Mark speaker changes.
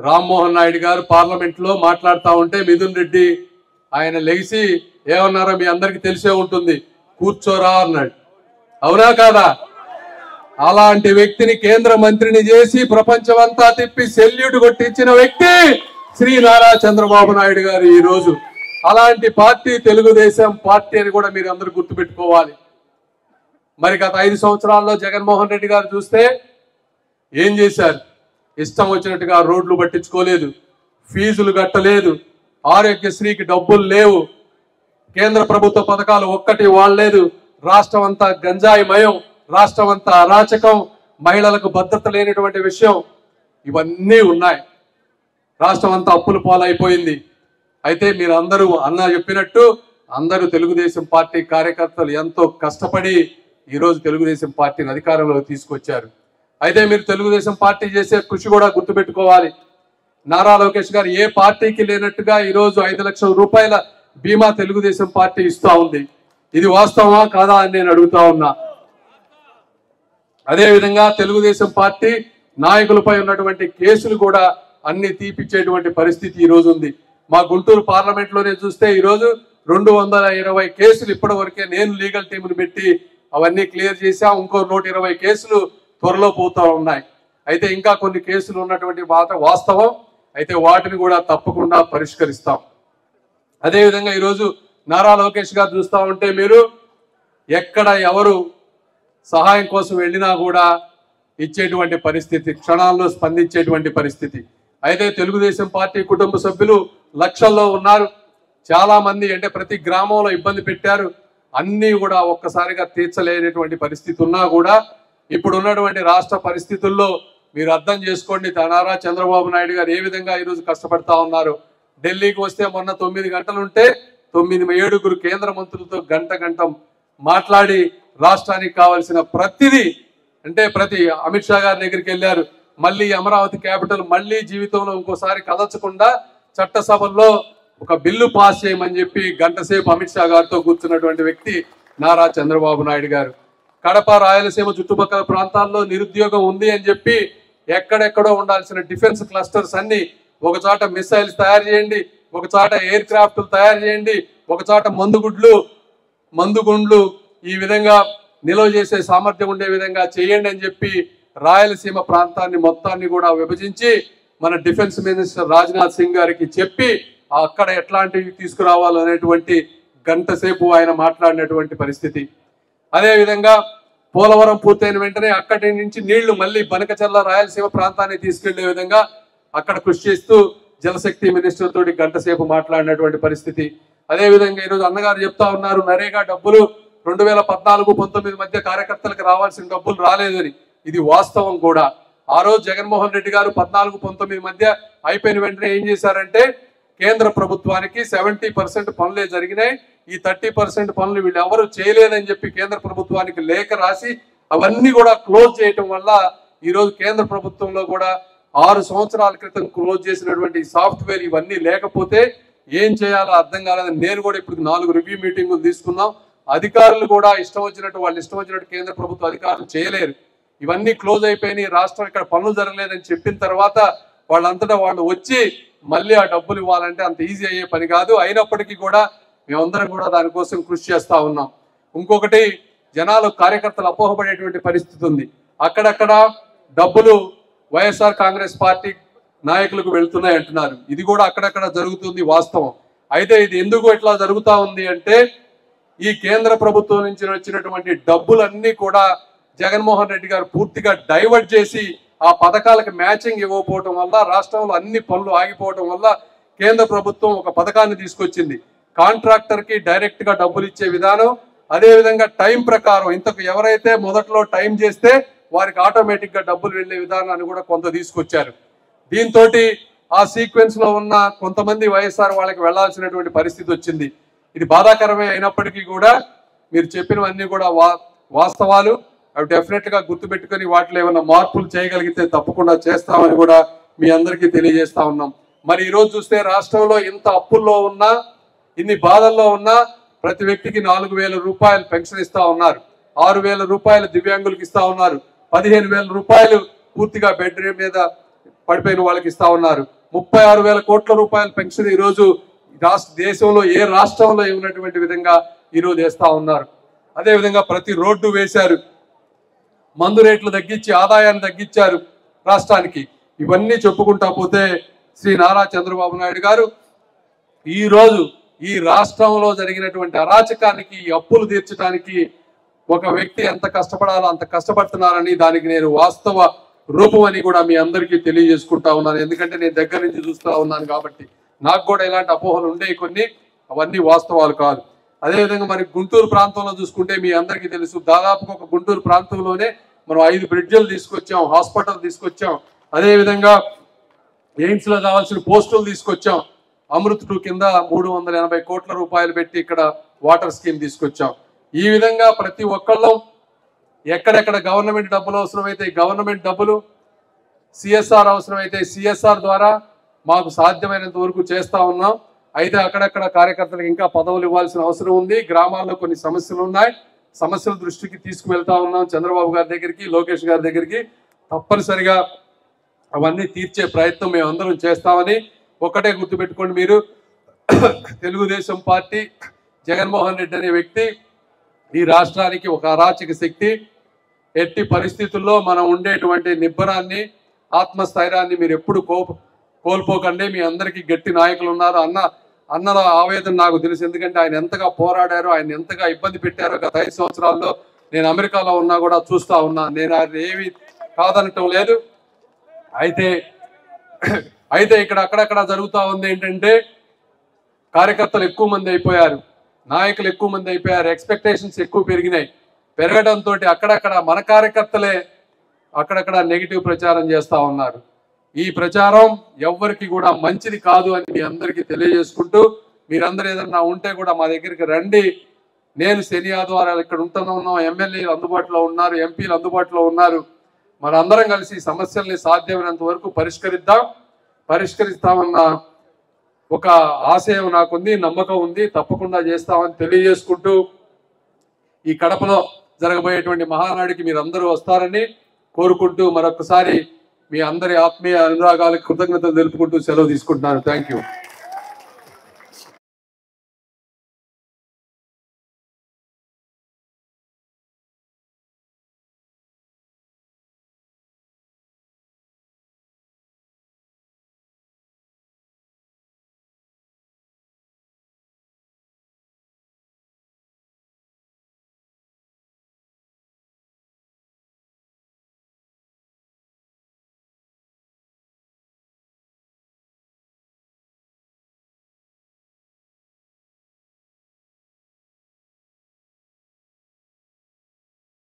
Speaker 1: రామ్మోహన్ నాయుడు గారు పార్లమెంట్ లో మాట్లాడుతూ ఉంటే మిథున్ రెడ్డి ఆయన లెగిసి ఏమన్నారో మీ అందరికీ తెలిసే ఉంటుంది, కూర్చోరా అన్నాడు. అవునా కాదా? అలాంటి వ్యక్తిని కేంద్ర మంత్రిని చేసి ప్రపంచమంతా తిప్పి సెల్యూట్ కొట్టించిన వ్యక్తి శ్రీ నారా చంద్రబాబు నాయుడు గారు. ఈ రోజు అలాంటి పార్టీ తెలుగుదేశం పార్టీ అని కూడా మీరు అందరూ గుర్తుపెట్టుకోవాలి. మరి గత 5 సంవత్సరాల్లో జగన్మోహన్ రెడ్డి గారు చూస్తే ఏం చేశారు? ఇష్టం వచ్చినట్టుగా రోడ్లు పట్టించుకోలేదు, ఫీజులు కట్టలేదు, ఆరోగ్యశ్రీకి డబ్బులు లేవు, కేంద్ర ప్రభుత్వ పథకాలు ఒక్కటి వాడలేదు, రాష్ట్రం అంతా గంజాయి మయం, రాష్ట్రం అంతా అరాచకం, మహిళలకు భద్రత లేనటువంటి విషయం ఇవన్నీ ఉన్నాయి. రాష్ట్రం అంతా అప్పుల పాలైపోయింది. అయితే మీరు అందరూ అన్న చెప్పినట్టు అందరూ తెలుగుదేశం పార్టీ కార్యకర్తలు ఎంతో కష్టపడి ఈరోజు తెలుగుదేశం పార్టీని అధికారంలోకి తీసుకొచ్చారు. అయితే మీరు తెలుగుదేశం పార్టీ చేసే కృషి కూడా గుర్తుపెట్టుకోవాలి. నారా లోకేష్ గారు ఏ పార్టీకి లేనట్టుగా ఈరోజు 5 లక్షల రూపాయల బీమా తెలుగుదేశం పార్టీ ఇస్తా ఉంది. ఇది వాస్తవమా కాదా అని నేను అడుగుతా ఉన్నా. అదేవిధంగా తెలుగుదేశం పార్టీ నాయకులపై ఉన్నటువంటి కేసులు కూడా అన్ని తీపిచ్చేటువంటి పరిస్థితి ఈ రోజు ఉంది. మా గుంటూరు పార్లమెంట్ లోనే చూస్తే ఈరోజు 220 కేసులు ఇప్పటి వరకే నేను లీగల్ టీంను పెట్టి అవన్నీ క్లియర్ చేశాం. ఇంకో 120 కేసులు త్వరలో పోతా ఉన్నాయి. అయితే ఇంకా కొన్ని కేసులు ఉన్నటువంటి మాట వాస్తవం. అయితే వాటిని కూడా తప్పకుండా పరిష్కరిస్తాం. అదేవిధంగా ఈరోజు నారా లోకేష్ గారు చూస్తూ ఉంటే మీరు ఎక్కడ ఎవరు సహాయం కోసం వెళ్ళినా కూడా ఇచ్చేటువంటి పరిస్థితి, క్షణాల్లో స్పందించేటువంటి పరిస్థితి. అయితే తెలుగుదేశం పార్టీ కుటుంబ సభ్యులు లక్షల్లో ఉన్నారు. చాలా మంది అంటే ప్రతి గ్రామంలో ఇబ్బంది పెట్టారు. అన్నీ కూడా ఒక్కసారిగా తీర్చలేనటువంటి పరిస్థితి ఉన్నా కూడా ఇప్పుడు ఉన్నటువంటి రాష్ట్ర పరిస్థితుల్లో మీరు అర్థం చేసుకోండి నారా చంద్రబాబు నాయుడు గారు ఏ విధంగా ఈరోజు కష్టపడతా ఉన్నారు. ఢిల్లీకి వస్తే మొన్న 9 గంటలు ఉంటే 7 కేంద్ర మంత్రులతో గంట మాట్లాడి రాష్ట్రానికి కావాల్సిన ప్రతిదీ అంటే ప్రతి అమిత్ షా గారి దగ్గరికి వెళ్ళారు. మళ్ళీ అమరావతి క్యాపిటల్ మళ్ళీ జీవితంలో ఇంకోసారి కదల్చకుండా చట్టసభల్లో ఒక బిల్లు పాస్ చేయమని చెప్పి గంట సేపు అమిత్ షా గారితో కూర్చున్నటువంటి వ్యక్తి నారా చంద్రబాబు నాయుడు గారు. కడప రాయలసీమ చుట్టుపక్కల ప్రాంతాల్లో నిరుద్యోగం ఉంది అని చెప్పి ఎక్కడెక్కడో ఉండాల్సిన డిఫెన్స్ క్లస్టర్స్ అన్ని ఒక చోట మిసైల్స్ తయారు చేయండి, ఒక చోట ఎయిర్ క్రాఫ్ట్లు తయారు చేయండి, ఒక చోట మందుగుండ్లు ఈ విధంగా నిల్వ చేసే సామర్థ్యం ఉండే విధంగా చేయండి అని చెప్పి రాయలసీమ ప్రాంతాన్ని మొత్తాన్ని కూడా విభజించి మన డిఫెన్స్ మినిస్టర్ రాజ్నాథ్ సింగ్ గారికి చెప్పి అక్కడ ఎట్లాంటివి తీసుకురావాలనేటువంటి గంట సేపు ఆయన మాట్లాడినటువంటి పరిస్థితి. అదేవిధంగా పోలవరం పూర్తయిన వెంటనే అక్కడి నుంచి నీళ్లు మళ్ళీ బనకచర్ల రాయలసీమ ప్రాంతాన్ని తీసుకెళ్లే విధంగా అక్కడ కృషి చేస్తూ జలశక్తి మినిస్టర్ తోటి గంట సేపు మాట్లాడినటువంటి పరిస్థితి. అదేవిధంగా ఈరోజు అన్నగారు చెప్తా ఉన్నారు నరేగా డబ్బులు 2014-19 మధ్య కార్యకర్తలకు రావాల్సిన డబ్బులు రాలేదని. ఇది వాస్తవం కూడా. ఆ రోజు జగన్మోహన్ రెడ్డి గారు 14-19 మధ్య అయిపోయిన వెంటనే ఏం చేశారంటే కేంద్ర ప్రభుత్వానికి 70% పనులే జరిగినాయి, ఈ 30% పనులు వీళ్ళు ఎవరు చేయలేదని చెప్పి కేంద్ర ప్రభుత్వానికి లేఖ రాసి అవన్నీ కూడా క్లోజ్ చేయటం వల్ల ఈరోజు కేంద్ర ప్రభుత్వంలో కూడా 6 సంవత్సరాల క్రితం క్లోజ్ చేసినటువంటి సాఫ్ట్వేర్ ఇవన్నీ లేకపోతే ఏం చేయాలో అర్థం కాలేదని నేను కూడా ఇప్పుడు 4 రివ్యూ మీటింగులు తీసుకున్నాం. అధికారులు కూడా ఇష్టం వచ్చినట్టు కేంద్ర ప్రభుత్వ అధికారులు చేయలేరు. ఇవన్నీ క్లోజ్ అయిపోయినాయి, రాష్ట్రం ఇక్కడ పనులు జరగలేదని చెప్పిన తర్వాత వాళ్ళంతటా వాళ్ళు వచ్చి మళ్ళీ ఆ డబ్బులు ఇవ్వాలంటే అంత ఈజీ అయ్యే పని కాదు. అయినప్పటికీ కూడా మేమందరం కూడా దానికోసం కృషి చేస్తా ఉన్నాం. ఇంకొకటి జనాలు కార్యకర్తలు అపోహపడేటువంటి పరిస్థితి ఉంది. అక్కడక్కడ డబ్బులు వైఎస్ఆర్ కాంగ్రెస్ పార్టీ నాయకులకు వెళ్తున్నాయి అంటున్నారు. ఇది కూడా అక్కడక్కడ జరుగుతుంది వాస్తవం. అయితే ఇది ఎందుకు ఇట్లా జరుగుతా ఉంది అంటే ఈ కేంద్ర ప్రభుత్వం నుంచి వచ్చినటువంటి డబ్బులన్నీ కూడా జగన్మోహన్ రెడ్డి గారు పూర్తిగా డైవర్ట్ చేసి ఆ పథకాలకు మ్యాచింగ్ ఇవ్వకపోవటం వల్ల రాష్ట్రంలో అన్ని పనులు ఆగిపోవటం వల్ల కేంద్ర ప్రభుత్వం ఒక పథకాన్ని తీసుకొచ్చింది. కాంట్రాక్టర్ కి డైరెక్ట్ గా డబ్బులు ఇచ్చే విధానం, అదే విధంగా టైం ప్రకారం ఇంతకు ఎవరైతే మొదట్లో టైం చేస్తే వారికి ఆటోమేటిక్ గా డబ్బులు వెళ్లే విధానాన్ని కూడా కొంత తీసుకొచ్చారు. దీంతో ఆ సీక్వెన్స్ లో ఉన్న కొంతమంది వైఎస్ఆర్ వాళ్ళకి వెళ్లాల్సినటువంటి పరిస్థితి వచ్చింది. ఇది బాధాకరమే అయినప్పటికీ కూడా మీరు చెప్పినవన్నీ కూడా వాస్తవాలు. అవి డెఫినెట్ గా గుర్తుపెట్టుకుని వాటిలో ఏమైనా మార్పులు చేయగలిగితే తప్పకుండా చేస్తామని కూడా మీ అందరికీ తెలియజేస్తా ఉన్నాం. మరి ఈ రోజు చూస్తే రాష్ట్రంలో ఇంత అప్పుల్లో ఉన్నా ఇన్ని బాధల్లో ఉన్నా ప్రతి వ్యక్తికి 4,000 రూపాయలు పెన్షన్ ఇస్తా ఉన్నారు, 6,000 రూపాయలు దివ్యాంగులకు ఇస్తా ఉన్నారు, 15,000 రూపాయలు పూర్తిగా బెడ్ మీద పడిపోయిన వాళ్ళకి ఇస్తా ఉన్నారు. 36,000 కోట్ల రూపాయల పెన్షన్ ఈరోజు దేశంలో ఏ రాష్ట్రంలో ఉన్నటువంటి విధంగా ఈరోజు వేస్తా ఉన్నారు. అదేవిధంగా ప్రతి రోడ్డు వేశారు, మందు రేట్లు తగ్గించి ఆదాయాన్ని తగ్గించారు రాష్ట్రానికి. ఇవన్నీ చెప్పుకుంటా పోతే శ్రీ నారా చంద్రబాబు నాయుడు గారు ఈరోజు ఈ రాష్ట్రంలో జరిగినటువంటి అరాచకానికి, ఈ అప్పులు తీర్చడానికి ఒక వ్యక్తి ఎంత కష్టపడాలో అంత కష్టపడుతున్నారని దానికి నేను వాస్తవ రూపం అని కూడా మీ అందరికీ తెలియజేసుకుంటా ఉన్నాను. ఎందుకంటే నేను దగ్గర నుంచి చూస్తూ ఉన్నాను కాబట్టి నాకు కూడా ఇలాంటి అపోహలు ఉండేవి కొన్ని, అవన్నీ వాస్తవాలు కాదు. అదేవిధంగా మరి గుంటూరు ప్రాంతంలో చూసుకుంటే మీ అందరికీ తెలుసు, దాదాపుగా ఒక గుంటూరు ప్రాంతంలోనే మనం 5 బ్రిడ్జిలు తీసుకొచ్చాం, హాస్పిటల్ తీసుకొచ్చాం, అదేవిధంగా ఎయిమ్స్లో కావాల్సిన పోస్టులు తీసుకొచ్చాం, అమృత్ 2 కింద 380 కోట్ల రూపాయలు పెట్టి ఇక్కడ వాటర్ స్కీమ్ తీసుకొచ్చాం. ఈ విధంగా ప్రతి ఒక్కళ్ళం ఎక్కడెక్కడ గవర్నమెంట్ డబ్బులు అవసరమైతే గవర్నమెంట్ డబ్బులు, సిఎస్ఆర్ అవసరమైతే సిఎస్ఆర్ ద్వారా మాకు సాధ్యమైనంత వరకు చేస్తా ఉన్నాం. అయితే అక్కడక్కడ కార్యకర్తలకు ఇంకా పదవులు ఇవ్వాల్సిన అవసరం ఉంది. గ్రామాల్లో కొన్ని సమస్యలు ఉన్నాయి, సమస్యల దృష్టికి తీసుకువెళ్తా ఉన్నాం చంద్రబాబు గారి దగ్గరికి, లోకేష్ గారి దగ్గరికి. తప్పనిసరిగా అవన్నీ తీర్చే ప్రయత్నం మేము అందరం చేస్తామని ఒకటే గుర్తుపెట్టుకోండి. మీరు తెలుగుదేశం పార్టీ, జగన్మోహన్ రెడ్డి అనే వ్యక్తి ఈ రాష్ట్రానికి ఒక అరాచక శక్తి. ఎట్టి పరిస్థితుల్లో మనం ఉండేటువంటి నిబ్బరాన్ని, ఆత్మస్థైర్యాన్ని మీరు ఎప్పుడు కోల్పోకండి. మీ అందరికీ గట్టి నాయకులు ఉన్నారు. అన్నల ఆవేదన నాకు తెలుసు, ఎందుకంటే ఆయన ఎంతగా పోరాడారో, ఆయన ఎంతగా ఇబ్బంది పెట్టారో గత 5 సంవత్సరాల్లో. నేను అమెరికాలో ఉన్నా కూడా చూస్తా ఉన్నా, నేను ఆయన ఏమి కాదనటం లేదు. అయితే ఇక్కడ అక్కడక్కడ జరుగుతూ ఉంది ఏంటంటే, కార్యకర్తలు ఎక్కువ మంది అయిపోయారు, నాయకులు ఎక్కువ మంది అయిపోయారు, ఎక్స్పెక్టేషన్స్ ఎక్కువ పెరిగినాయి. పెరగడంతో అక్కడక్కడ మన కార్యకర్తలే అక్కడక్కడ నెగిటివ్ ప్రచారం చేస్తూ ఉన్నారు. ఈ ప్రచారం ఎవ్వరికి కూడా మంచిది కాదు అని మీ అందరికీ తెలియజేసుకుంటూ, మీరందరూ ఏదన్నా ఉంటే కూడా మా దగ్గరికి రండి. నేను శని ఆదివారాలు ఇక్కడ ఉంటున్నాం, ఎమ్మెల్యేలు అందుబాటులో ఉన్నారు, ఎంపీలు అందుబాటులో ఉన్నారు. మనందరం కలిసి సమస్యల్ని సాధ్యమైనంత వరకు పరిష్కరిస్తామన్న ఒక ఆశయం నాకుంది, నమ్మకం ఉంది. తప్పకుండా చేస్తామని తెలియజేసుకుంటూ, ఈ కడపలో జరగబోయేటువంటి మహానాడికి మీరు అందరూ వస్తారని కోరుకుంటూ, మరొకసారి మీ అందరి ఆత్మీయ అనురాగాలకు కృతజ్ఞతలు తెలుపుకుంటూ సెలవు తీసుకుంటున్నాను. Thank you.